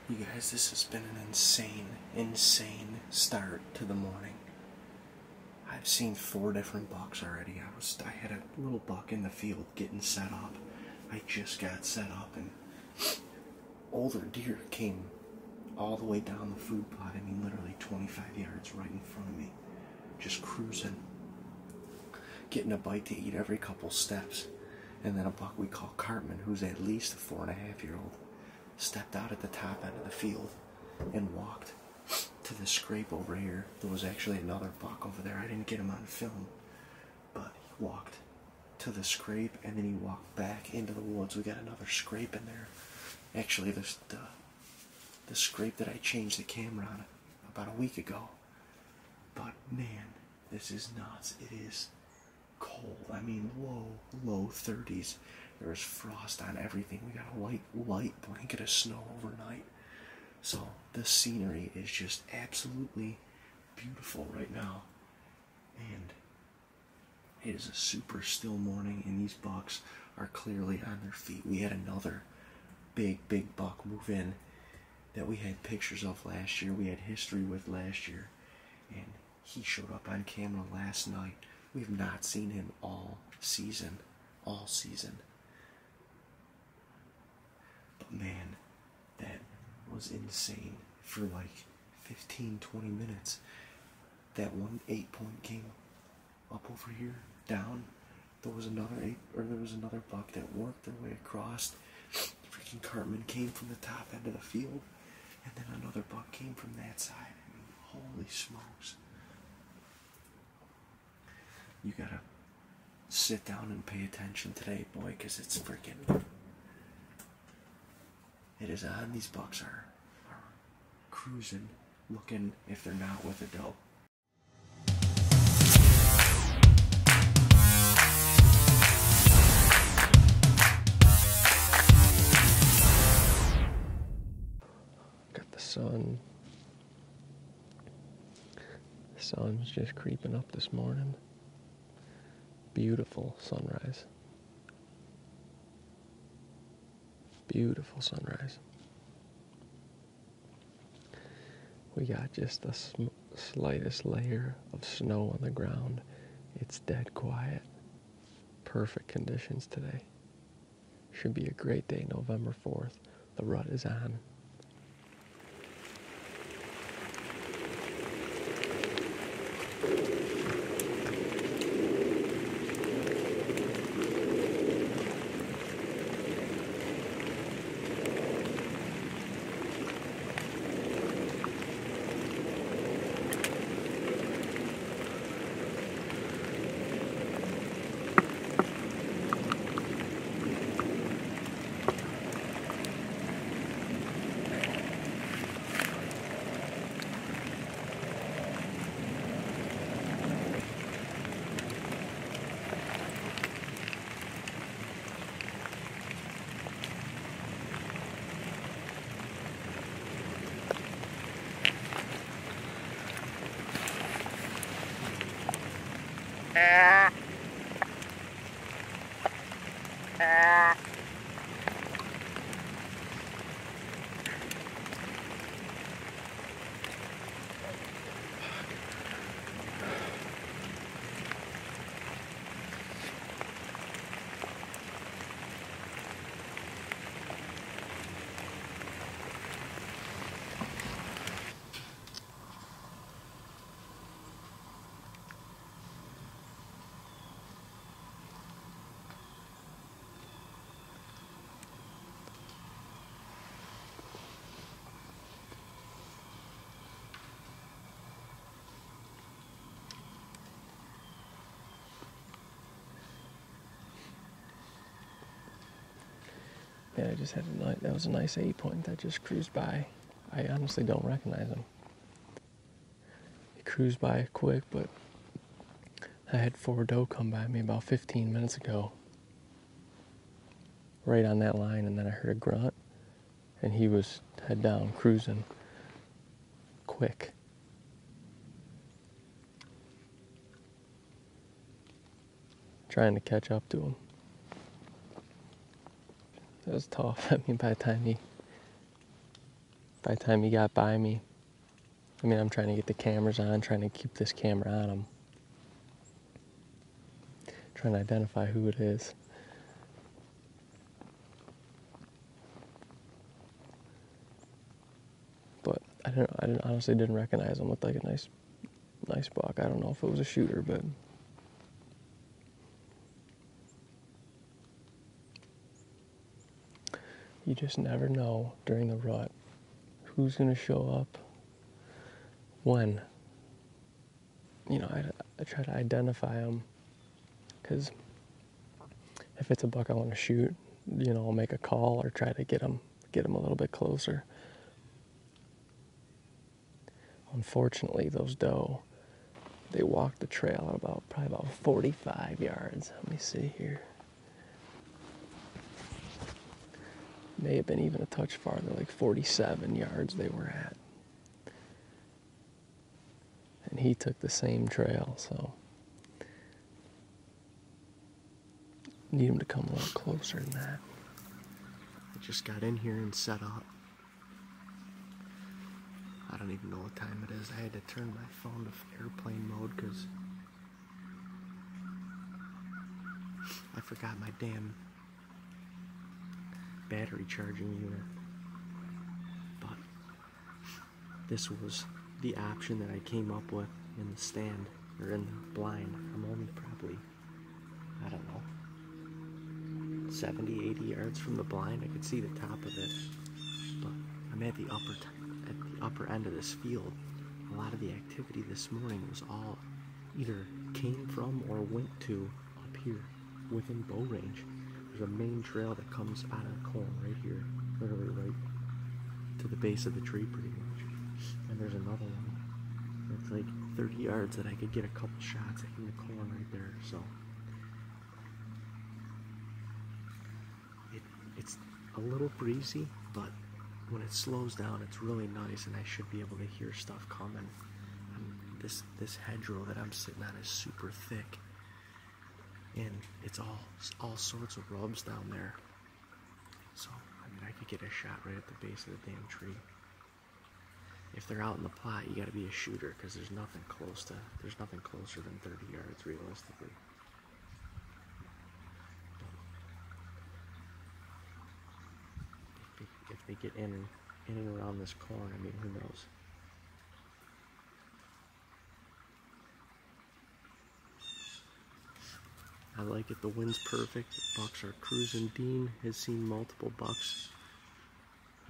You guys, this has been an insane start to the morning. I've seen 4 different bucks already. I had a little buck in the field getting set up. I just got set up and older deer came all the way down the food plot. I mean, literally 25 yards right in front of me. Just cruising. Getting a bite to eat every couple steps. And then a buck we call Cartman, who's at least a 4.5-year-old, stepped out at the top end of the field and walked to the scrape over here. There was actually another buck over there. I didn't get him on film, but he walked to the scrape and then he walked back into the woods. We got another scrape in there. Actually, the scrape that I changed the camera on about a week ago. But man, this is nuts. It is cold. I mean, low 30s. There's frost on everything. We got a light blanket of snow overnight. So the scenery is just absolutely beautiful right now. And it is a super still morning, and these bucks are clearly on their feet. We had another big buck move in that we had pictures of last year. We had history with last year. And he showed up on camera last night. We've not seen him all season. But man, that was insane for like 15-20 minutes. That one 8-point came up over here, down. There was another buck that worked their way across. Freaking Cartman came from the top end of the field, and then another buck came from that side. I mean, holy smokes. You gotta sit down and pay attention today, boy, because it's freaking... It is on. These bucks are cruising, looking if they're not with a doe. Got the sun. The sun's just creeping up this morning. Beautiful sunrise. Beautiful sunrise. We got just the slightest layer of snow on the ground. It's dead quiet. Perfect conditions today. Should be a great day, November 4th. The rut is on. Yeah, I just had that was a nice 8-point that just cruised by. I honestly don't recognize him. He cruised by quick, but I had 4 doe come by me about 15 minutes ago. Right on that line, and then I heard a grunt, and he was head down, cruising quick. Trying to catch up to him. It was tough. I mean, by the time he By the time he got by me, I mean, I'm trying to get the cameras on, trying to keep this camera on him. Trying to identify who it is. But I honestly didn't recognize him. Looked like a nice buck. I don't know if it was a shooter, but you just never know during the rut who's going to show up when. You know, I try to identify them, because if it's a buck I want to shoot, you know, I'll make a call or try to get him a little bit closer. Unfortunately, those doe, they walked the trail at probably about 45 yards. Let me see here. May have been even a touch farther, like 47 yards they were at. And he took the same trail, so need him to come a little closer than that. I just got in here and set up. I don't even know what time it is. I had to turn my phone to airplane mode because I forgot my damn battery charging unit. But this was the option that I came up with in the stand, or in the blind. I'm only probably, I don't know, 70, 80 yards from the blind. I could see the top of it, but I'm at the upper end of this field. A lot of the activity this morning was all either came from or went to up here within bow range. There's a main trail that comes out of the corn right here, literally right to the base of the tree pretty much. And there's another one that's like 30 yards that I could get a couple shots in the corn right there. So it's a little breezy, but when it slows down, it's really nice, and I should be able to hear stuff coming. This hedgerow that I'm sitting on is super thick, and it's all sorts of rubs down there. So I mean, I could get a shot right at the base of the damn tree. If they're out in the plot, you got to be a shooter, because there's nothing closer than 30 yards realistically. If they get in and around this corn, I mean, who knows? I like it. The wind's perfect. The bucks are cruising. Dean has seen multiple bucks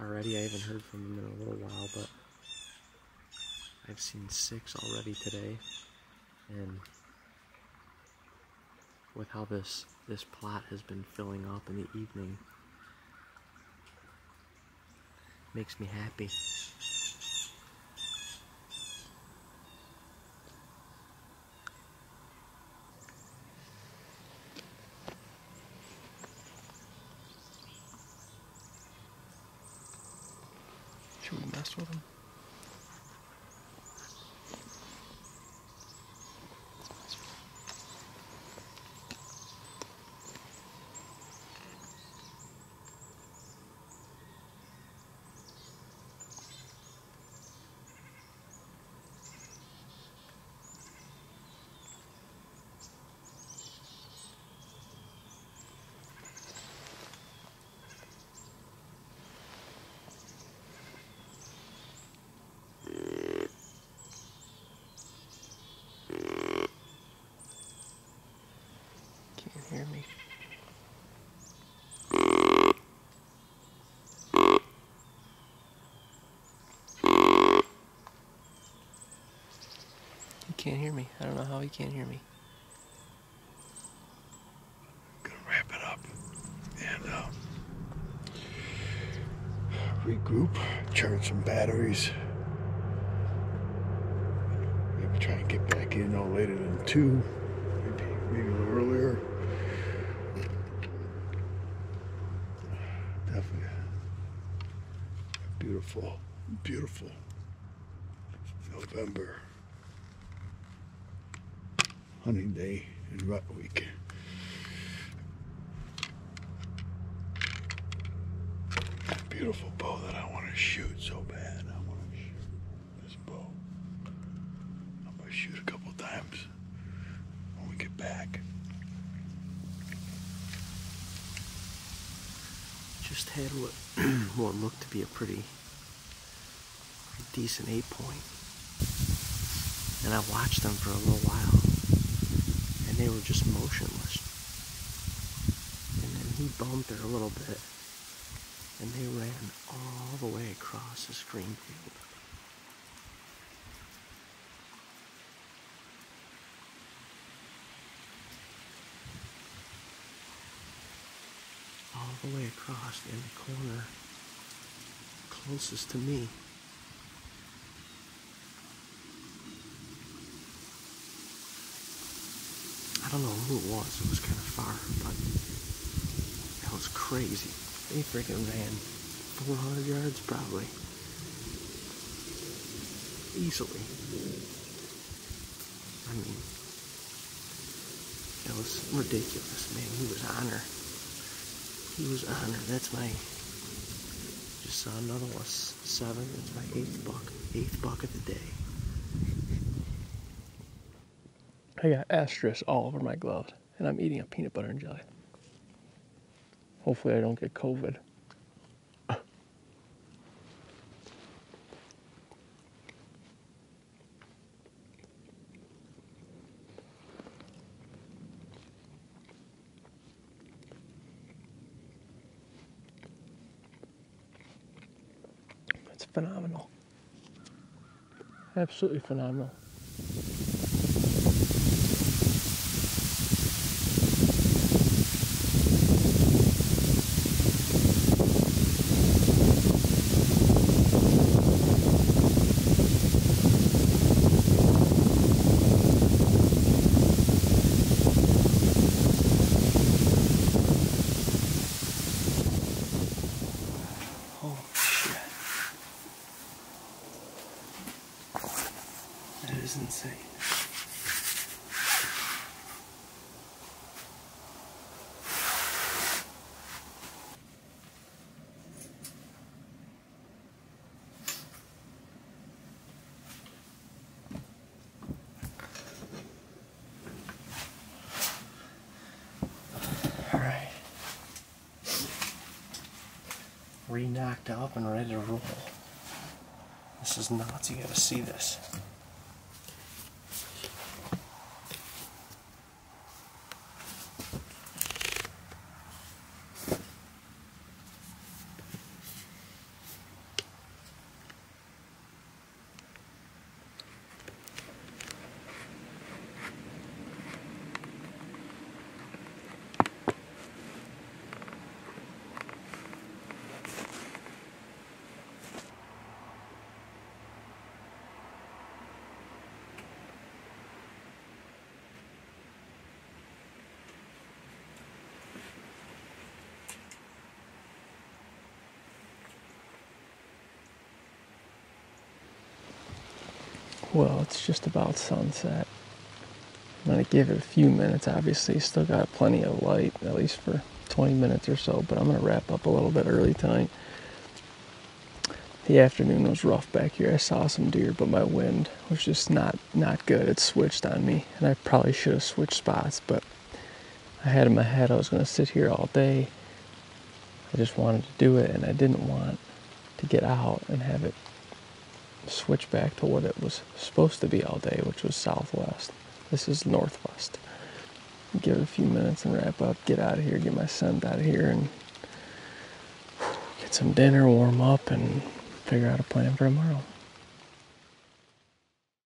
already. I haven't heard from him in a little while, but I've seen 6 already today. And with how this plot has been filling up in the evening, makes me happy. Should we mess with him? Hear me? He can't hear me. I don't know how he can't hear me. Gonna wrap it up and regroup, charge some batteries. Maybe try and get back in no later than 2, maybe a little earlier. Definitely a beautiful November hunting day and rut week. Beautiful bow that I want to shoot so bad. I want to shoot this bow. I'm going to shoot a couple times when we get back. Just had what looked to be a pretty decent 8-point. And I watched them for a little while, and they were just motionless. And then he bumped her a little bit, and they ran all the way across this green field. All the way across in the corner closest to me. I don't know who it was kind of far, but that was crazy. They freaking ran 400 yards probably. Easily. I mean, that was ridiculous, man. He was on her. He was on her. That's my, just saw another one, 7. That's my 8th buck of the day. I got asterisk all over my gloves, and I'm eating a peanut butter and jelly. Hopefully I don't get COVID. It's phenomenal. Absolutely phenomenal. That is insane. All right. Re-knocked up and ready to roll. This is nuts. You gotta see this. Well, it's just about sunset. I'm going to give it a few minutes, obviously. Still got plenty of light, at least for 20 minutes or so, but I'm going to wrap up a little bit early tonight. The afternoon was rough back here. I saw some deer, but my wind was just not good. It switched on me, and I probably should have switched spots, but I had in my head I was going to sit here all day. I just wanted to do it, and I didn't want to get out and have it switch back to what it was supposed to be all day, which was southwest. This is northwest. Give it a few minutes and wrap up, get out of here, get my scent out of here, and get some dinner, warm up, and figure out a plan for tomorrow.